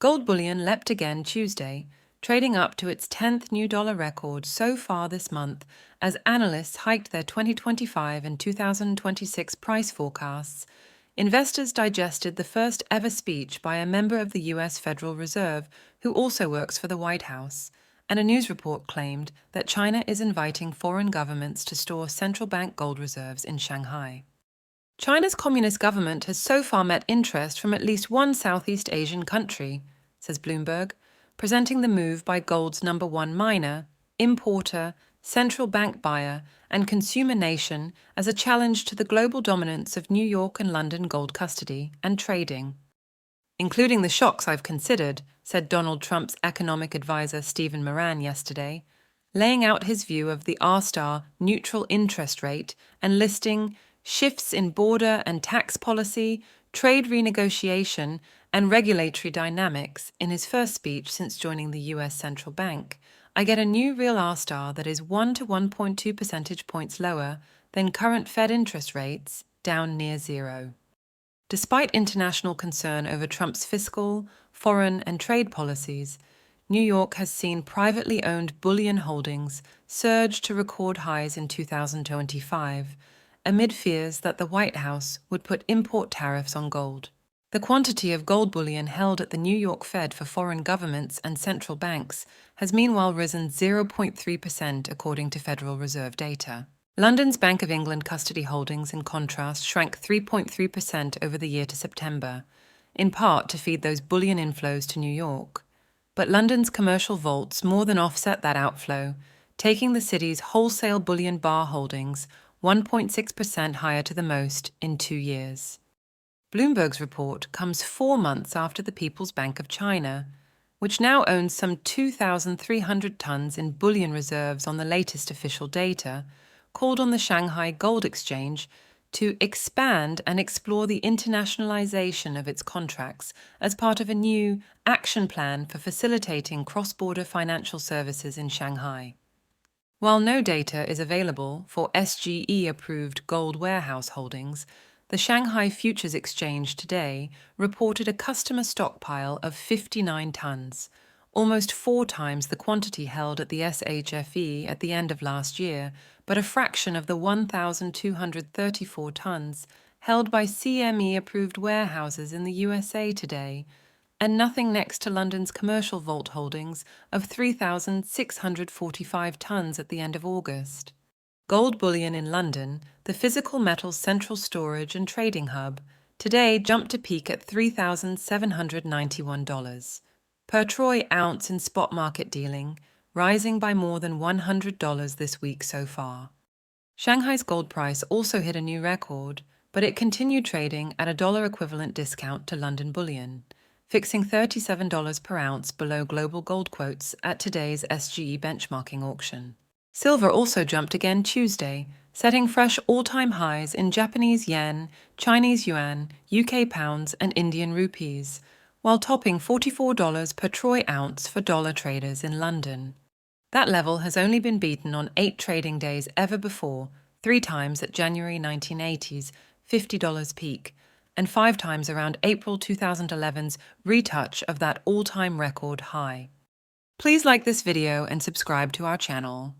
Gold bullion leapt again Tuesday, trading up to its 10th new dollar record so far this month as analysts hiked their 2025 and 2026 price forecasts. Investors digested the first ever speech by a member of the U.S. Federal Reserve who also works for the White House, and a news report claimed that China is inviting foreign governments to store central bank gold reserves in Shanghai. China's communist government has so far met interest from at least one Southeast Asian country, says Bloomberg, presenting the move by gold's number one miner, importer, central bank buyer, and consumer nation as a challenge to the global dominance of New York and London gold custody and trading. Including the shocks I've considered, said Donald Trump's economic advisor Stephen Miran yesterday, laying out his view of the R-star neutral interest rate and listing shifts in border and tax policy, trade renegotiation, and regulatory dynamics in his first speech since joining the U.S. Central Bank. I get a new real R-star that is 1 to 1.2 percentage points lower than current Fed interest rates, down near zero. Despite international concern over Trump's fiscal, foreign, and trade policies, New York has seen privately owned bullion holdings surge to record highs in 2025, amid fears that the White House would put import tariffs on gold. The quantity of gold bullion held at the New York Fed for foreign governments and central banks has meanwhile risen 0.3% according to Federal Reserve data. London's Bank of England custody holdings, in contrast, shrank 3.3% over the year to September, in part to feed those bullion inflows to New York. But London's commercial vaults more than offset that outflow, taking the city's wholesale bullion bar holdings 1.6% higher to the most in 2 years. Bloomberg's report comes 4 months after the People's Bank of China, which now owns some 2,300 tons in bullion reserves on the latest official data, called on the Shanghai Gold Exchange to expand and explore the internationalization of its contracts as part of a new action plan for facilitating cross-border financial services in Shanghai. While no data is available for SGE-approved gold warehouse holdings, the Shanghai Futures Exchange today reported a customer stockpile of 59 tons, almost 4 times the quantity held at the SHFE at the end of last year, but a fraction of the 1,234 tons held by CME-approved warehouses in the USA today, and nothing next to London's commercial vault holdings of 3,645 tons at the end of August. Gold bullion in London, the physical metals central storage and trading hub, today jumped to peak at $3,791 per troy ounce in spot market dealing, rising by more than $100 this week so far. Shanghai's gold price also hit a new record, but it continued trading at a dollar equivalent discount to London bullion, fixing $37 per ounce below global gold quotes at today's SGE benchmarking auction. Silver also jumped again Tuesday, setting fresh all-time highs in Japanese yen, Chinese yuan, UK pounds, and Indian rupees, while topping $44 per troy ounce for dollar traders in London. That level has only been beaten on 8 trading days ever before, 3 times at January 1980's $50 peak, and 5 times around April 2011's retouch of that all-time record high. Please like this video and subscribe to our channel.